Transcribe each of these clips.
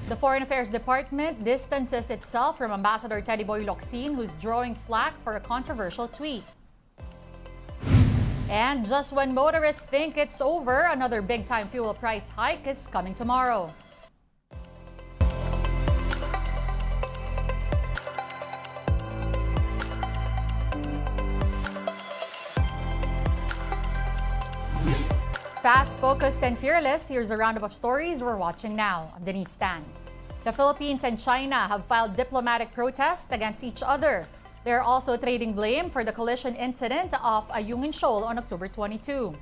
The Foreign Affairs Department distances itself from Ambassador Teddy Boy Locsin, who's drawing flack for a controversial tweet. And just when motorists think it's over, another big-time fuel price hike is coming tomorrow. Fast, focused, and fearless, here's a roundup of stories we're watching now. I'm Denise Stan. The Philippines and China have filed diplomatic protests against each other. They're also trading blame for the collision incident off Ayungin Shoal on October 22.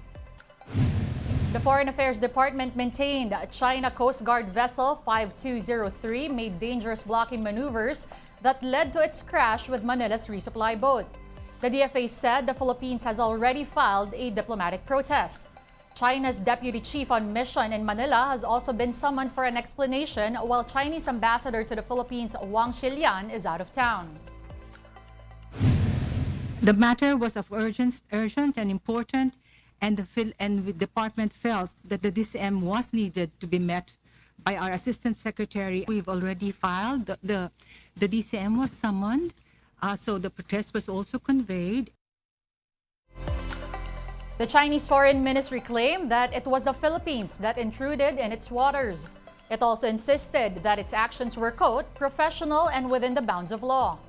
The Foreign Affairs Department maintained China Coast Guard vessel 5203 made dangerous blocking maneuvers that led to its crash with Manila's resupply boat. The DFA said the Philippines has already filed a diplomatic protest. China's deputy chief on mission in Manila has also been summoned for an explanation, while Chinese ambassador to the Philippines, Wang Xilian, is out of town. The matter was of urgent and important, and the department felt that the DCM was needed to be met by our Assistant Secretary. We've already filed. The DCM was summoned, so the protest was also conveyed. The Chinese Foreign Ministry claimed that it was the Philippines that intruded in its waters. It also insisted that its actions were, quote, professional and within the bounds of law.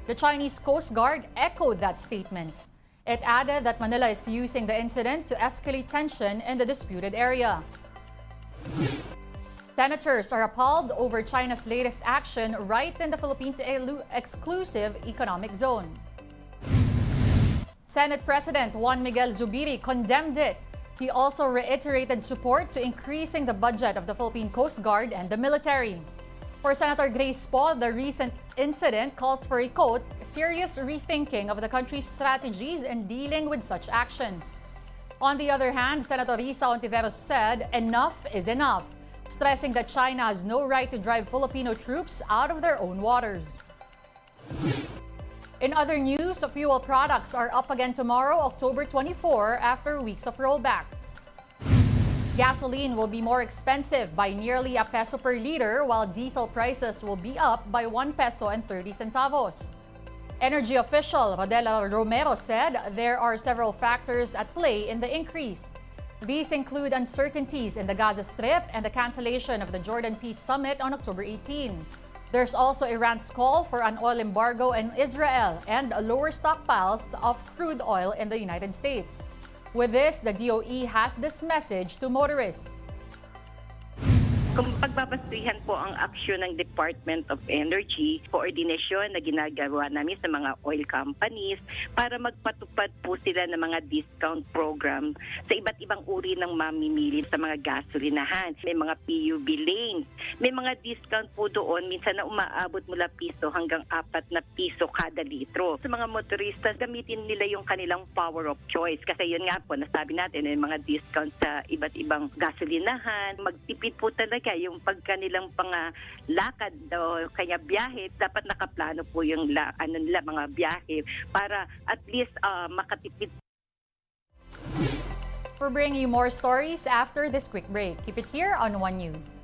The Chinese Coast Guard echoed that statement. It added that Manila is using the incident to escalate tension in the disputed area. Senators are appalled over China's latest action right in the Philippines' exclusive economic zone. Senate President Juan Miguel Zubiri condemned it. He also reiterated support to increasing the budget of the Philippine Coast Guard and the military. For Senator Grace Poe, the recent incident calls for a, quote, serious rethinking of the country's strategies in dealing with such actions. On the other hand, Senator Risa Ontiveros said enough is enough, stressing that China has no right to drive Filipino troops out of their own waters. In other news, fuel products are up again tomorrow, October 24, after weeks of rollbacks. Gasoline will be more expensive by nearly a peso per liter, while diesel prices will be up by 1 peso and 30 centavos. Energy official Rodela Romero said there are several factors at play in the increase. These include uncertainties in the Gaza Strip and the cancellation of the Jordan Peace Summit on October 18. There's also Iran's call for an oil embargo in Israel and lower stockpiles of crude oil in the United States. With this, the DOE has this message to motorists. Kung pagbabastuhan po ang aksyon ng Department of Energy, koordinasyon na ginagawa namin sa mga oil companies para magpatupad po sila ng mga discount program sa iba't ibang uri ng mamimili sa mga gasolinahan. May mga PUB lanes, may mga discount po doon, minsan na umaabot mula piso hanggang 4 na piso kada litro. Sa mga motorista, gamitin nila yung kanilang power of choice. Kasi yun nga po, nasabi natin, may mga discount sa iba't ibang gasolinahan. Magtipid po talaga yung pagkanilang lakad o kanya biyahe, dapat nakaplano po yung nila mga biyahe para at least makatipid. We're bringing you more stories after this quick break. Keep it here on One News.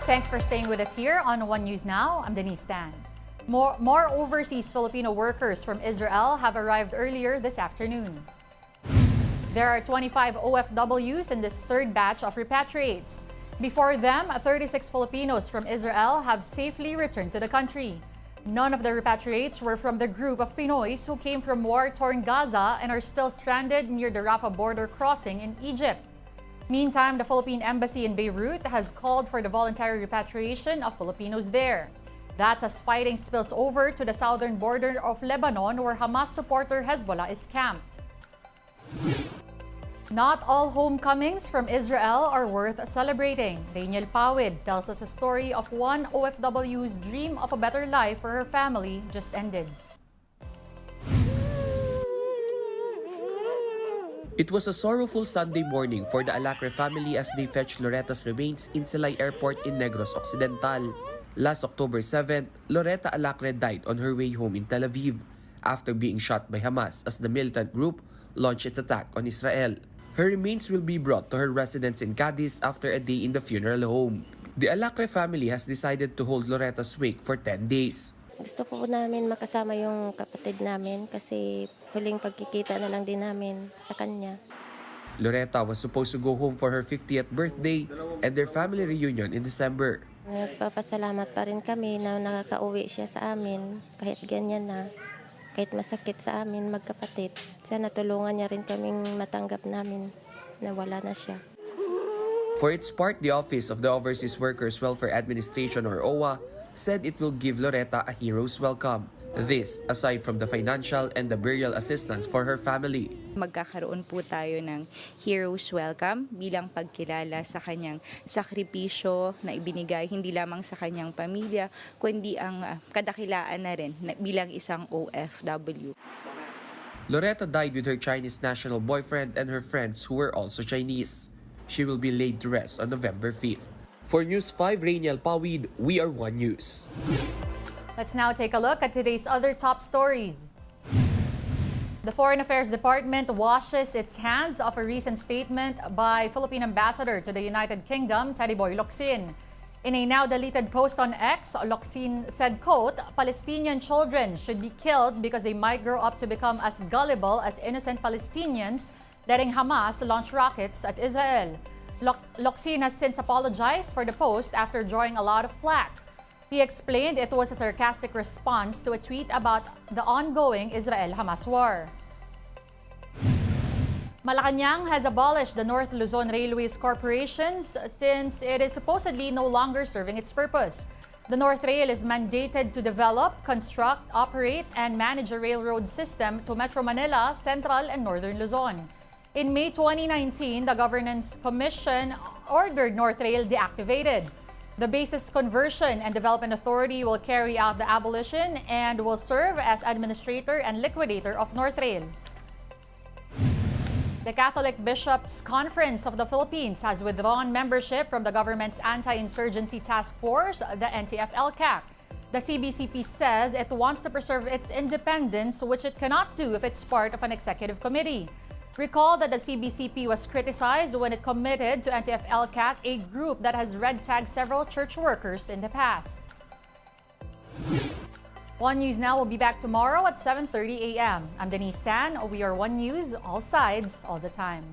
Thanks for staying with us here on One News Now. I'm Denise Tan. More overseas Filipino workers from Israel have arrived earlier this afternoon. There are 25 OFWs in this third batch of repatriates. Before them, 36 Filipinos from Israel have safely returned to the country. None of the repatriates were from the group of Pinoys who came from war-torn Gaza and are still stranded near the Rafah border crossing in Egypt. Meantime, the Philippine Embassy in Beirut has called for the voluntary repatriation of Filipinos there. That's as fighting spills over to the southern border of Lebanon, where Hamas supporter Hezbollah is camped. Not all homecomings from Israel are worth celebrating. Daniel Pawid tells us a story of one OFW's dream of a better life for her family just ended. It was a sorrowful Sunday morning for the Alacre family as they fetched Loretta's remains in Silay Airport in Negros Occidental. Last October 7th, Loretta Alacre died on her way home in Tel Aviv after being shot by Hamas as the militant group launched its attack on Israel. Her remains will be brought to her residence in Cadiz after a day in the funeral home. The Alacre family has decided to hold Loretta's wake for 10 days. Gusto po namin makasama yung kapatid namin kasi huling pagkikita na lang din namin sa kanya. Loretta was supposed to go home for her 50th birthday and their family reunion in December. Nagpapasalamat pa rin kami na nakakauwi siya sa amin kahit ganyan na, kahit masakit sa amin magkapatid. Sana tulungan niya rin kaming matanggap namin na wala na siya. For its part, the Office of the Overseas Workers Welfare Administration or OWA said it will give Loretta a hero's welcome. This, aside from the financial and the burial assistance for her family. Magkakaroon po tayo ng hero's welcome bilang pagkilala sa kanyang sakripisyo na ibinigay hindi lamang sa kanyang pamilya, kundi ang kadakilaan na rin bilang isang OFW. Loretta died with her Chinese national boyfriend and her friends who were also Chinese. She will be laid to rest on November 5th. For News 5, Rainiel Pawid, we are One News. Let's now take a look at today's other top stories. The Foreign Affairs Department washes its hands of a recent statement by Philippine Ambassador to the United Kingdom, Teddy Boy Locsin. In a now-deleted post on X, Locsin said, quote, Palestinian children should be killed because they might grow up to become as gullible as innocent Palestinians, letting Hamas launch rockets at Israel. Locsin has since apologized for the post after drawing a lot of flack. He explained it was a sarcastic response to a tweet about the ongoing Israel-Hamas war. Malacanang has abolished the North Luzon Railways Corporations since it is supposedly no longer serving its purpose. The North Rail is mandated to develop, construct, operate, and manage a railroad system to Metro Manila, Central, and Northern Luzon. In May 2019, the Governance Commission ordered North Rail deactivated. The Basis Conversion and Development Authority will carry out the abolition and will serve as administrator and liquidator of North Rail. The Catholic Bishops' Conference of the Philippines has withdrawn membership from the government's anti-insurgency task force, the NTF-ELCAC. The CBCP says it wants to preserve its independence, which it cannot do if it's part of an executive committee. Recall that the CBCP was criticized when it committed to NTF-ELCAC, a group that has red-tagged several church workers in the past. One News Now will be back tomorrow at 7:30 a.m. I'm Denise Tan. We are One News, all sides, all the time.